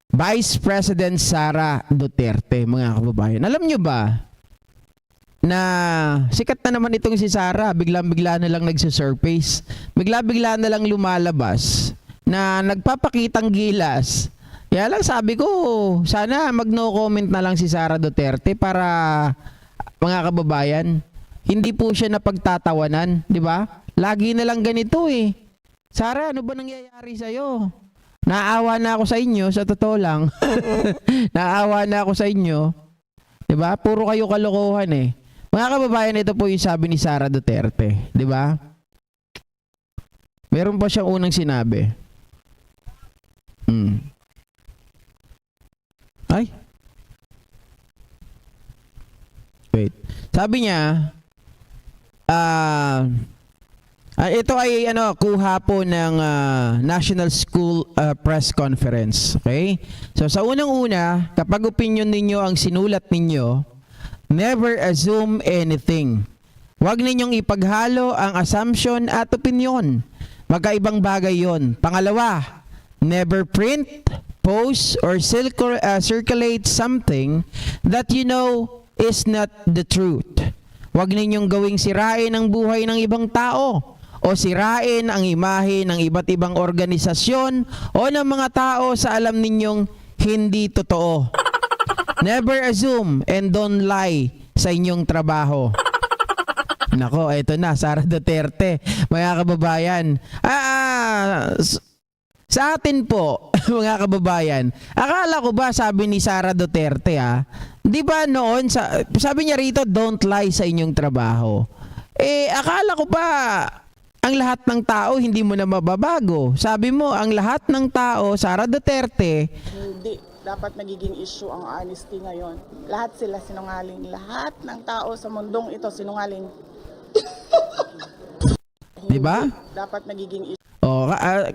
Vice President Sara Duterte, mga kababayan. Alam nyo ba na sikat na naman itong si Sara, biglang-bigla na lang nagsisurface, bigla-bigla na lang lumalabas na nagpapakitang gilas. Kaya lang sabi ko, sana mag-no comment na lang si Sara Duterte para, mga kababayan, hindi po siya napagtatawanan, di ba? Lagi na lang ganito eh. Sara, ano ba nangyayari sa'yo? Naawa na ako sa inyo, sa totoo lang. Naawa na ako sa inyo. 'Di ba? Puro kayo kalokohan eh. Mga kababayan, ito po yung sabi ni Sara Duterte, 'di ba? Meron pa siyang unang sinabi. Ay. Wait. Sabi niya, ito ay kuha po ng National School Press Conference. Okay? So sa unang-una, kapag opinion ninyo ang sinulat ninyo, never assume anything. Huwag ninyong ipaghalo ang assumption at opinion. Magkaibang bagay yon. Pangalawa, never print, post, or circulate something that you know is not the truth. Huwag ninyong gawing sirain ang buhay ng ibang tao o sirain ang imahe ng iba't ibang organisasyon o ng mga tao sa alam ninyong hindi totoo. Never assume and don't lie sa inyong trabaho. Nako, eto na, Sara Duterte, mga kababayan. Sa atin po, mga kababayan, akala ko ba, sabi ni Sara Duterte, di ba noon, sabi niya rito, don't lie sa inyong trabaho. Akala ko ba, ang lahat ng tao hindi mo na mababago. Sabi mo, ang lahat ng tao, Sara Duterte, hindi dapat nagiging issue ang honesty ngayon. Lahat sila sinungaling. Lahat ng tao sa mundong ito sinungaling. di ba? Dapat nagiging issue.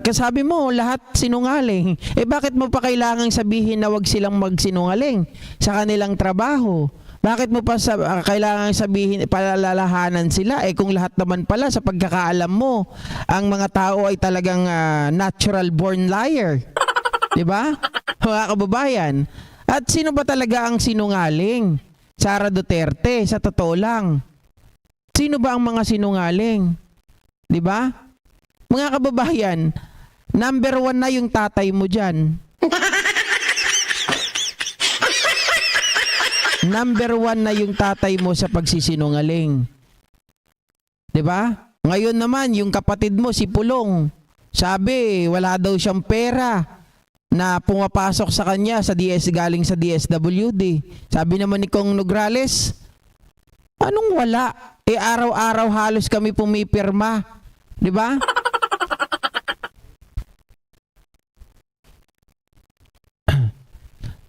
Kasabi mo, lahat sinungaling. Bakit mo pa kailangang sabihin na wag silang magsinungaling sa kanilang trabaho? Bakit mo pa kailangan sabihin, palalahanan sila? Kung lahat naman pala sa pagkakaalam mo, ang mga tao ay talagang natural born liar. Diba? Mga kababayan. At sino ba talaga ang sinungaling? Sara Duterte, sa totoo lang. Sino ba ang mga sinungaling? Diba? Mga kababayan, number 1 na yung tatay mo dyan. Number 1 na yung tatay mo sa pagsisinungaling. 'Di ba? Ngayon naman, yung kapatid mo, si Pulong, sabi, wala daw siyang pera na pumapasok sa kanya sa galing sa DSWD. Sabi naman ni Kong Nograles, anong wala? Araw-araw halos kami pumipirma. 'Di ba?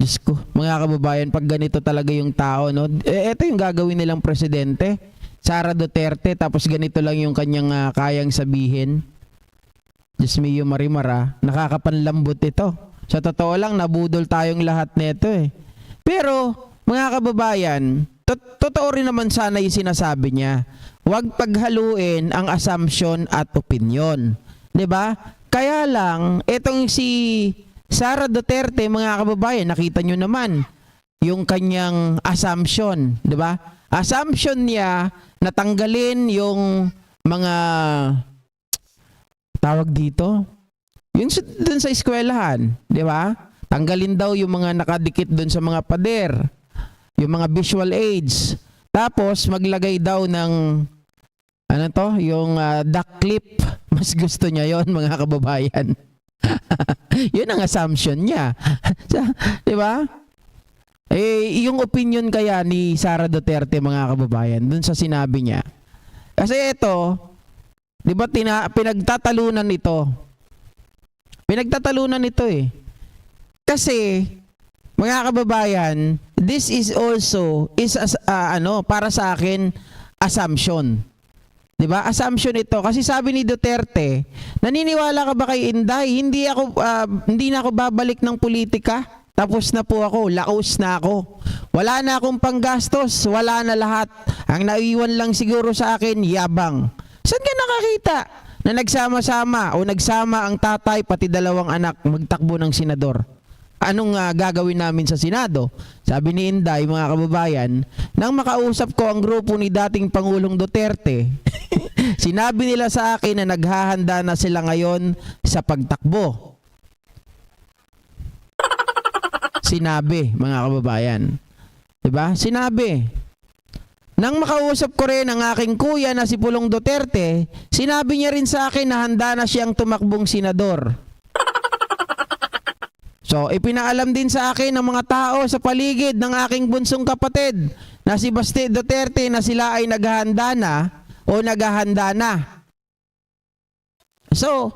Diyos ko, mga kababayan, pag ganito talaga yung tao, no? Ito yung gagawin nilang presidente, Sara Duterte, tapos ganito lang yung kanyang kayang sabihin. Diyos mio Marimara, nakakapanlambot ito. Sa totoo lang, nabudol tayong lahat nito eh. Pero, mga kababayan, totoo rin naman sana yung sinasabi niya. Huwag paghaluin ang assumption at opinion. 'Di ba? Kaya lang, itong si Sara Duterte, mga kababayan, nakita nyo naman yung kanyang assumption, di ba? Assumption niya na tanggalin yung mga tawag dito, yung dun sa eskwelahan, di ba? Tanggalin daw yung mga nakadikit dun sa mga pader, yung mga visual aids. Tapos maglagay daw ng yung duck clip. Mas gusto niya yon, mga kababayan. Yun ang assumption niya. Di ba? Yung opinion kaya ni Sara Duterte, mga kababayan, dun sa sinabi niya. Kasi ito, di ba pinagtatalunan ito. Pinagtatalunan ito eh. Kasi, mga kababayan, this is also, para sa akin, assumption. Diba? Assumption ito. Kasi sabi ni Duterte, naniniwala ka ba kay Inday? Hindi na ako babalik ng politika. Tapos na po ako. Laos na ako. Wala na akong panggastos. Wala na lahat. Ang naiwan lang siguro sa akin, yabang. Saan ka nakakita na nagsama-sama o nagsama ang tatay pati dalawang anak magtakbo ng senador. Anong gagawin namin sa Senado? Sabi ni Inday, mga kababayan, nang makausap ko ang grupo ni dating Pangulong Duterte, sinabi nila sa akin na naghahanda na sila ngayon sa pagtakbo. Sinabi, mga kababayan. Diba? Sinabi. Nang makausap ko rin ang aking kuya na si Pulong Duterte, sinabi niya rin sa akin na handa na siyang tumakbong senador. So, ipinaalam din sa akin ng mga tao sa paligid ng aking bunsong kapatid na si Basti Duterte na sila ay naghahanda na o naghahanda na. So,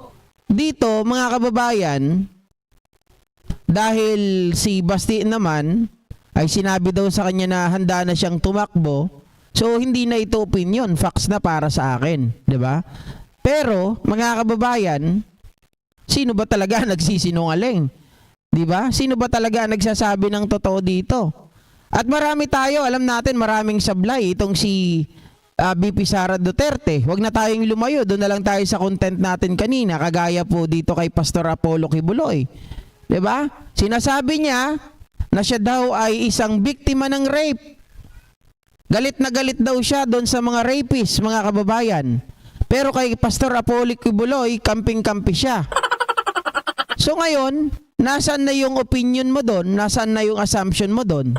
dito mga kababayan, dahil si Basti naman ay sinabi daw sa kanya na handa na siyang tumakbo, so hindi na ito opinion, facts na para sa akin, 'di ba? Pero mga kababayan, sino ba talaga nagsisinungaling? 'Di ba? Sino ba talaga nagsasabi ng totoo dito? At marami tayo, alam natin maraming sablay itong si BP Sara Duterte. Huwag na tayong lumayo, doon na lang tayo sa content natin kanina, kagaya po dito kay Pastor Apollo Kibuloy. 'Di ba? Sinasabi niya na siya daw ay isang biktima ng rape. Galit na galit daw siya doon sa mga rapists, mga kababayan. Pero kay Pastor Apollo Kibuloy, kamping-kampi siya. So ngayon, nasaan na yung opinion mo doon? Nasaan na yung assumption mo doon?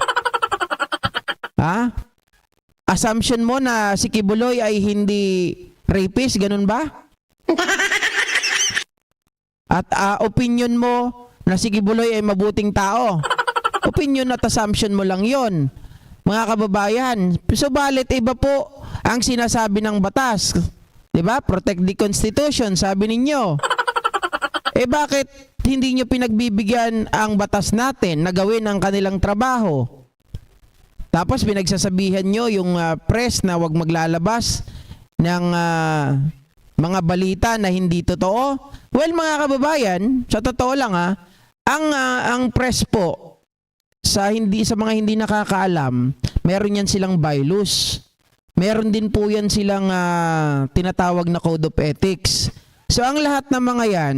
Ha? Assumption mo na si Kibuloy ay hindi rapist, ganun ba? At opinion mo na si Kibuloy ay mabuting tao. Opinion at assumption mo lang yon, mga kababayan. Subalit iba po ang sinasabi ng batas. Diba? Protect the Constitution, sabi ninyo. Bakit hindi nyo pinagbibigyan ang batas natin na gawin ang kanilang trabaho? Tapos pinagsasabihan nyo yung press na wag maglalabas ng mga balita na hindi totoo. Well, mga kababayan, sa totoo lang ang press po, sa mga hindi nakakaalam, meron yan silang bylaws. Meron din po yan silang tinatawag na Code of Ethics. So ang lahat ng mga yan,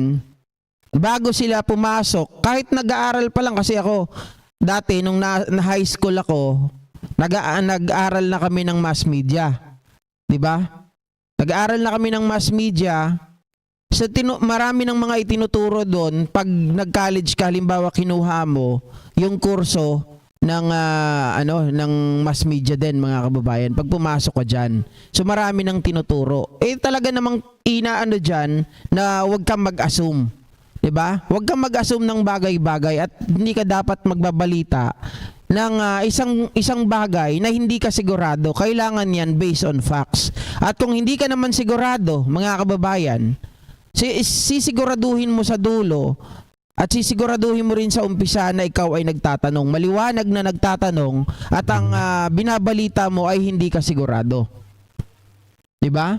bago sila pumasok, kahit nag-aaral pa lang, kasi ako, dati nung na high school ako, nag-aaral na kami ng mass media. 'Di ba? Nag-aaral na kami ng mass media. So marami ng mga itinuturo doon pag nag-college ka, halimbawa kinuha mo yung kurso ng ng mass media din, mga kababayan, pag pumasok ka diyan. So marami nang tinuturo. Talaga namang inaano diyan na huwag kang mag-assume. 'Di ba? Huwag kang mag-assume ng bagay-bagay at hindi ka dapat magbabalita ng isang bagay na hindi ka sigurado. Kailangan yan based on facts. At kung hindi ka naman sigurado, mga kababayan, sisiguraduhin mo sa dulo at sisiguraduhin mo rin sa umpisa na ikaw ay nagtatanong. Maliwanag na nagtatanong at ang binabalita mo ay hindi ka sigurado. 'Di ba?